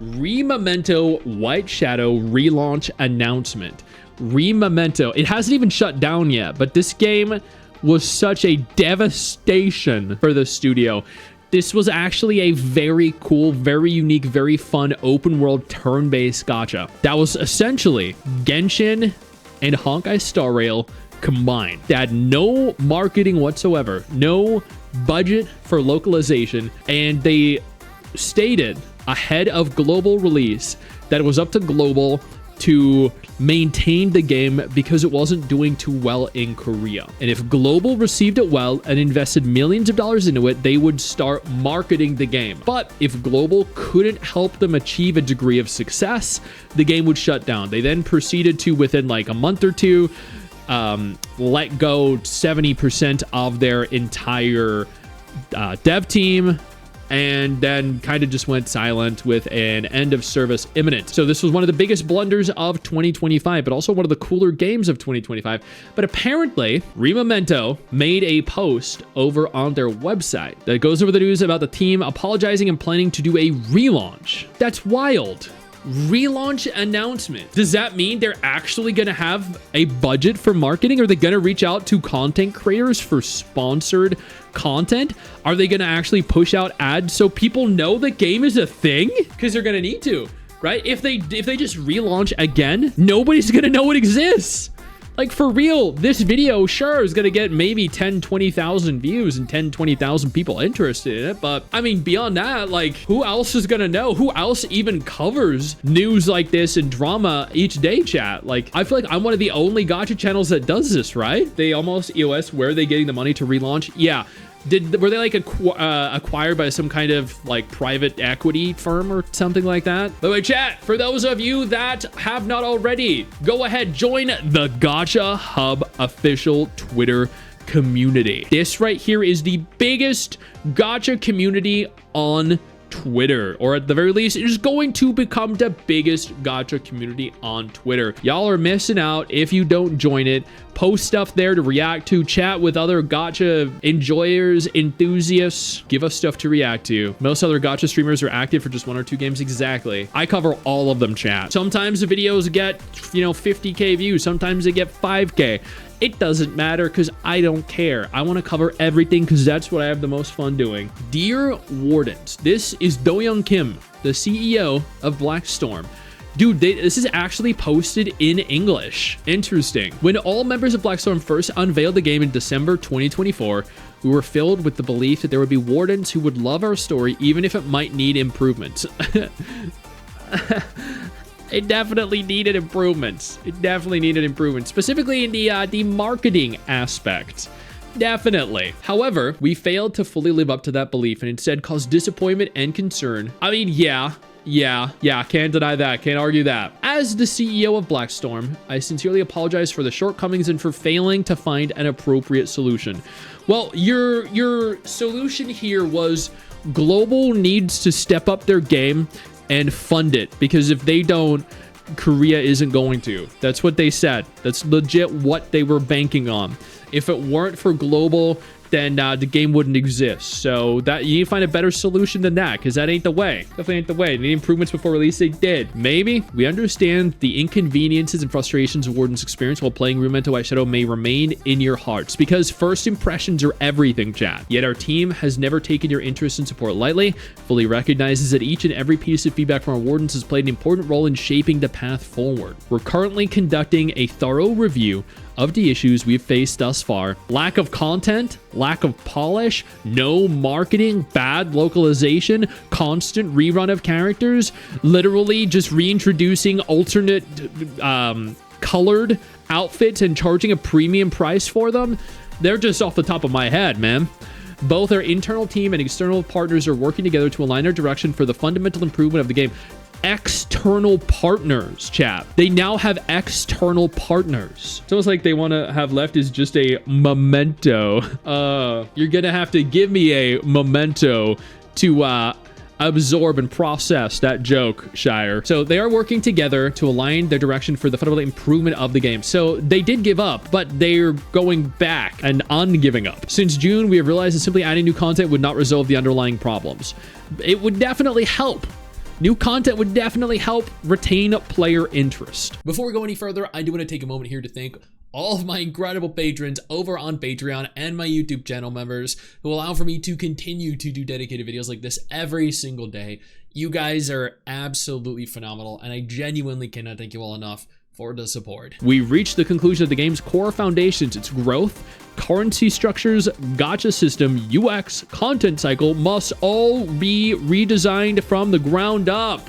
ReMemento White Shadow relaunch announcement. ReMemento. It hasn't even shut down yet, but this game was such a devastation for the studio. This was actually a very cool, very unique, very fun open world turn-based gacha. That was essentially Genshin and Honkai Star Rail combined. They had no marketing whatsoever, no budget for localization, and they stated ahead of global release that it was up to Global to maintain the game because it wasn't doing too well in Korea. And if Global received it well and invested millions of dollars into it, they would start marketing the game. But if Global couldn't help them achieve a degree of success, the game would shut down. They then proceeded to, within like a month or two, let go 70% of their entire dev team, and then kind of just went silent with an end of service imminent. So this was one of the biggest blunders of 2025, but also one of the cooler games of 2025. But apparently, ReMemento made a post over on their website that goes over the news about the team apologizing and planning to do a relaunch. That's wild. Relaunch announcement. Does that mean they're actually going to have a budget for marketing? Are they going to reach out to content creators for sponsored content? Are they going to actually push out ads so people know the game is a thing? Because they're going to need to, right? If they just relaunch again, nobody's going to know it exists. Like, for real, this video, sure, is going to get maybe 10, 20,000 views and 10, 20,000 people interested in it. But, I mean, beyond that, like, who else is going to know? Who else even covers news like this and drama each day, chat? Like, I feel like I'm one of the only gacha channels that does this, right? They almost EOS, where are they getting the money to relaunch? Yeah. Were they like acquired by some kind of like private equity firm or something like that? By the way, chat, for those of you that have not already, go ahead, join the Gacha Hub official Twitter community. This right here is the biggest gacha community on Twitter, or at the very least, it is going to become the biggest gacha community on Twitter. Y'all are missing out if you don't join it. Post stuff there to react to, chat with other gacha enjoyers, enthusiasts, give us stuff to react to. Most other gacha streamers are active for just 1 or 2 games. Exactly. I cover all of them, chat. Sometimes the videos get, 50k views. Sometimes they get 5k. It doesn't matter because I don't care. I want to cover everything because that's what I have the most fun doing. Dear Wardens, this is Do-Young Kim, the CEO of Blackstorm. Dude, this is actually posted in English. Interesting. When all members of Blackstorm first unveiled the game in December 2024, we were filled with the belief that there would be wardens who would love our story even if it might need improvements. It definitely needed improvements. It definitely needed improvements, specifically in the marketing aspect. Definitely. However, we failed to fully live up to that belief and instead caused disappointment and concern. I mean, yeah, can't deny that. Can't argue that. As the CEO of Blackstorm, I sincerely apologize for the shortcomings and for failing to find an appropriate solution. Well, your solution here was Global needs to step up their game and fund it, because if they don't, Korea isn't going to. That's what they said. That's legit what they were banking on. If it weren't for Global, then the game wouldn't exist. So that you need to find a better solution than that, because that ain't the way. Definitely ain't the way. They need improvements before release. They did. Maybe. We understand the inconveniences and frustrations of Warden's experience while playing ReMemento White Shadow may remain in your hearts, because first impressions are everything, chat. Yet our team has never taken your interest and support lightly, fully recognizes that each and every piece of feedback from our Wardens has played an important role in shaping the path forward. We're currently conducting a thorough review of the issues we've faced thus far. Lack of content, lack of polish, no marketing, bad localization, constant rerun of characters, literally just reintroducing alternate colored outfits and charging a premium price for them. They're just off the top of my head, man. Both our internal team and external partners are working together to align our direction for the fundamental improvement of the game. External partners, chat. They now have external partners. It's almost like they want to have left is just a memento. You're gonna have to give me a memento to absorb and process that joke, Shire. So they are working together to align their direction for the fundamental improvement of the game. So they did give up, but they're going back and ungiving up. Since June, we have realized that simply adding new content would not resolve the underlying problems. It would definitely help. New content would definitely help retain player interest. Before we go any further, I do want to take a moment here to thank all of my incredible patrons over on Patreon and my YouTube channel members who allow for me to continue to do dedicated videos like this every single day. You guys are absolutely phenomenal, and I genuinely cannot thank you all enough for the support. We reached the conclusion of the game's core foundations. Its growth, currency structures, gacha system, UX, content cycle must all be redesigned from the ground up.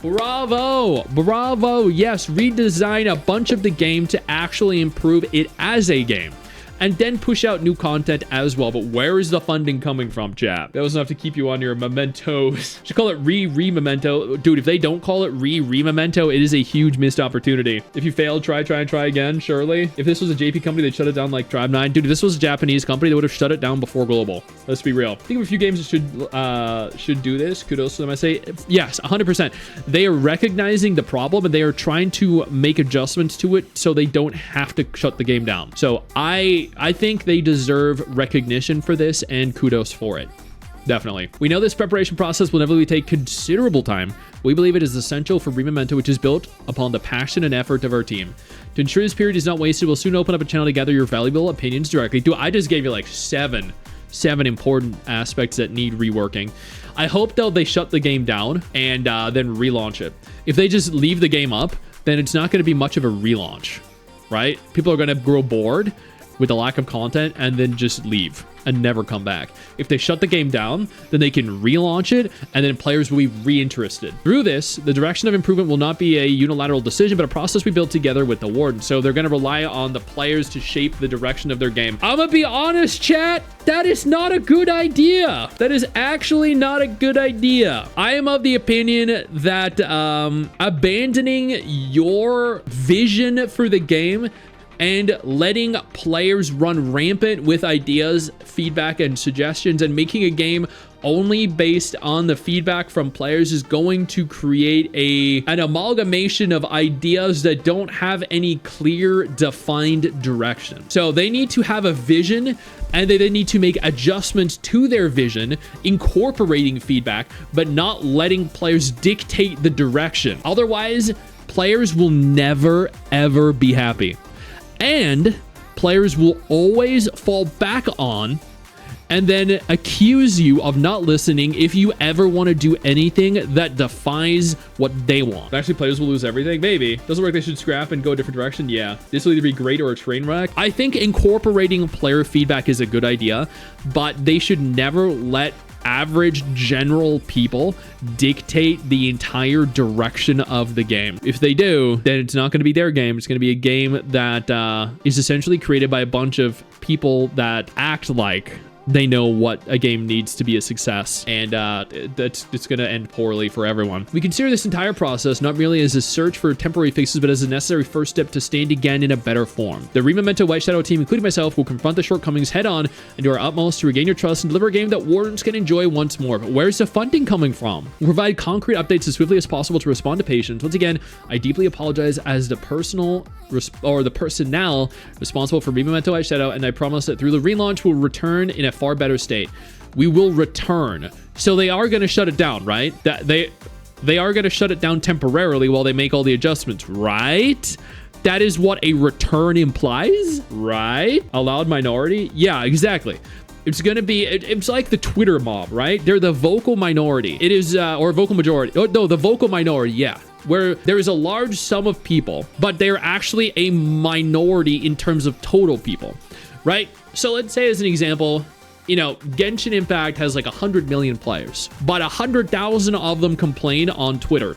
Bravo, bravo. Yes, redesign a bunch of the game to actually improve it as a game, and then push out new content as well. But where is the funding coming from, chat? That was enough to keep you on your mementos. Should call it ReMemento. Dude, if they don't call it ReMemento, it is a huge missed opportunity. If you fail, try again, surely. If this was a JP company, they'd shut it down like Tribe9. Dude, if this was a Japanese company, they would have shut it down before global. Let's be real. Think of a few games that should do this. Kudos to them, I say. Yes, 100%. They are recognizing the problem, and they are trying to make adjustments to it so they don't have to shut the game down. So I think they deserve recognition for this, and kudos for it. Definitely. We know this preparation process will inevitably take considerable time. We believe it is essential for ReMemento, which is built upon the passion and effort of our team. To ensure this period is not wasted, we'll soon open up a channel to gather your valuable opinions directly. Dude, I just gave you like seven important aspects that need reworking. I hope, though, they shut the game down and then relaunch it. If they just leave the game up, then it's not going to be much of a relaunch, right? People are going to grow bored with the lack of content and then just leave and never come back. If they shut the game down, then they can relaunch it, and then players will be reinterested. Through this, the direction of improvement will not be a unilateral decision, but a process we build together with the warden. So they're going to rely on the players to shape the direction of their game. I'm gonna be honest, chat, that is not a good idea. That is actually not a good idea. I am of the opinion that abandoning your vision for the game and letting players run rampant with ideas, feedback, and suggestions, and making a game only based on the feedback from players is going to create an amalgamation of ideas that don't have any clear, defined direction. So they need to have a vision, and they then need to make adjustments to their vision, incorporating feedback, but not letting players dictate the direction. Otherwise, players will never, ever be happy. And players will always fall back on and then accuse you of not listening if you ever want to do anything that defies what they want. Actually, players will lose everything? Maybe. Doesn't work, they should scrap and go a different direction? Yeah. This will either be great or a train wreck. I think incorporating player feedback is a good idea, but they should never let average general people dictate the entire direction of the game. If they do, then it's not going to be their game. It's going to be a game that is essentially created by a bunch of people that act like they know what a game needs to be a success, and it's going to end poorly for everyone. We consider this entire process not merely as a search for temporary fixes, but as a necessary first step to stand again in a better form. The ReMemento White Shadow team, including myself, will confront the shortcomings head on and do our utmost to regain your trust and deliver a game that wardens can enjoy once more. But where's the funding coming from? We'll provide concrete updates as swiftly as possible to respond to patients. Once again, I deeply apologize as the personnel responsible for ReMemento White Shadow, and I promise that through the relaunch, we'll return in a far better state. We will return. So they are going to shut it down, right? That they are going to shut it down temporarily while they make all the adjustments, right? That is what a return implies, right? A loud minority? Yeah, exactly. It's going to be, it's like the Twitter mob, right? They're the vocal minority. It is, or vocal majority. Oh, no, the vocal minority, yeah. Where there is a large sum of people, but they're actually a minority in terms of total people, right? So let's say, as an example, you know, Genshin Impact has like 100 million players, but 100,000 of them complain on Twitter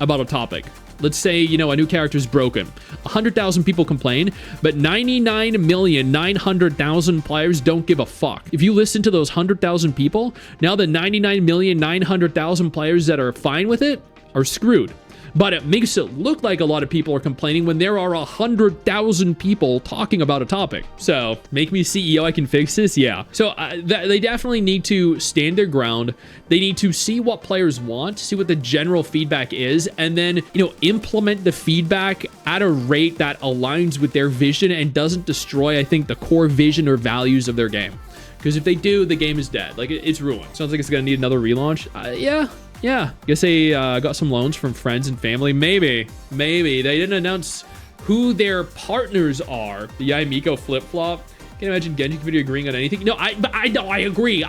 about a topic. Let's say, you know, a new character is broken. 100,000 people complain, but 99,900,000 players don't give a fuck. If you listen to those 100,000 people, now the 99,900,000 players that are fine with it are screwed. But it makes it look like a lot of people are complaining when there are 100,000 people talking about a topic. So, make me CEO, I can fix this? Yeah. So, they definitely need to stand their ground. They need to see what players want, see what the general feedback is, and then, you know, implement the feedback at a rate that aligns with their vision and doesn't destroy, I think, the core vision or values of their game. Because if they do, the game is dead. Like, it's ruined. Sounds like it's going to need another relaunch. Yeah. Yeah, guess they got some loans from friends and family. Maybe they didn't announce who their partners are. The Yaimiko flip-flop. Can't imagine Genji community agreeing on anything. No, I agree,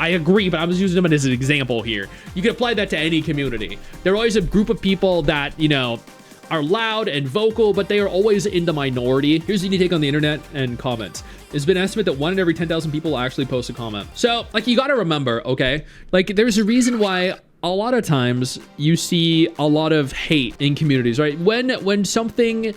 but I'm just using them as an example here. You can apply that to any community. They're always a group of people that, you know, are loud and vocal, but they are always in the minority. Here's what you take on the internet and comments. It's been estimated that 1 in every 10,000 people will actually post a comment. So, like, you gotta remember, okay? Like, there's a reason why a lot of times you see a lot of hate in communities, right? When something,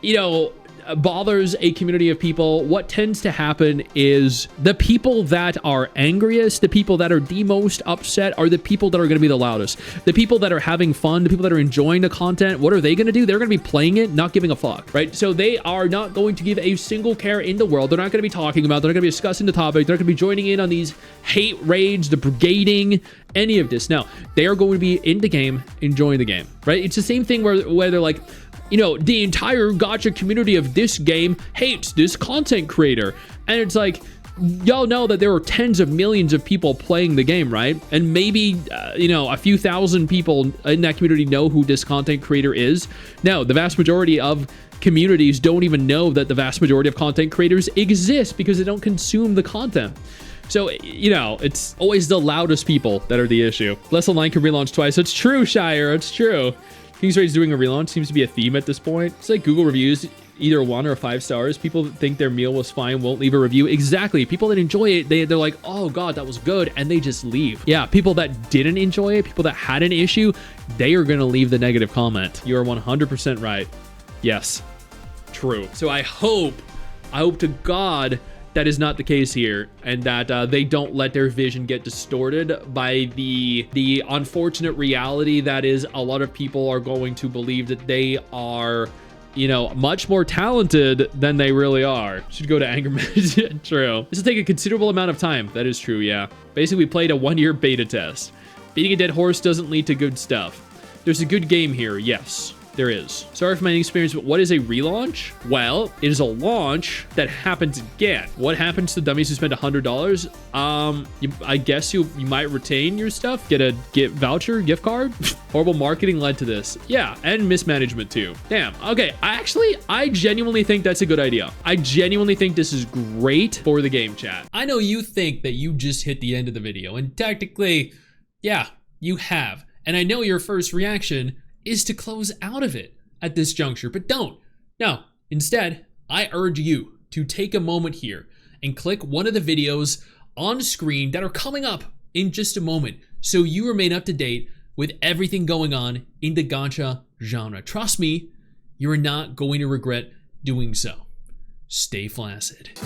you know, bothers a community of people, what tends to happen is the people that are angriest, the people that are the most upset are the people that are going to be the loudest. The people that are having fun, the people that are enjoying the content, what are they going to do? They're going to be playing it, not giving a fuck, right? So they are not going to give a single care in the world. They're not going to be talking about, they're not going to be discussing the topic. They're not going to be joining in on these hate raids, the brigading, any of this. No, they are going to be in the game, enjoying the game, right? It's the same thing where they're like, you know, the entire gacha community of this game hates this content creator. And it's like, y'all know that there are tens of millions of people playing the game, right? And maybe, you know, a few thousand people in that community know who this content creator is. No, the vast majority of communities don't even know that the vast majority of content creators exist because they don't consume the content. So, you know, it's always the loudest people that are the issue. Less Online can relaunch twice. It's true, Shire. It's true. King's Raid's doing a relaunch seems to be a theme at this point. It's like Google reviews, either 1 or 5 stars. People that think their meal was fine won't leave a review. Exactly. People that enjoy it, they're like, oh God, that was good. And they just leave. Yeah, people that didn't enjoy it, people that had an issue, they are going to leave the negative comment. You are 100% right. Yes, true. So I hope to God that is not the case here, and that they don't let their vision get distorted by the unfortunate reality that is a lot of people are going to believe that they are, you know, much more talented than they really are. Should go to anger management. True. This will take a considerable amount of time. That is true, yeah. Basically, we played a 1-year beta test. Beating a dead horse doesn't lead to good stuff. There's a good game here, yes. There is. Sorry for my inexperience, but what is a relaunch? Well, it is a launch that happens again. What happens to dummies who spend $100? I guess you might retain your stuff, get a gift card. Horrible marketing led to this. Yeah, and mismanagement too. Damn. Okay, I genuinely think that's a good idea. I genuinely think this is great for the game chat. I know you think that you just hit the end of the video, and technically, yeah, you have. And I know your first reaction is to close out of it at this juncture, but don't. No, instead, I urge you to take a moment here and click one of the videos on screen that are coming up in just a moment so you remain up to date with everything going on in the gacha genre. Trust me, you are not going to regret doing so. Stay flaccid.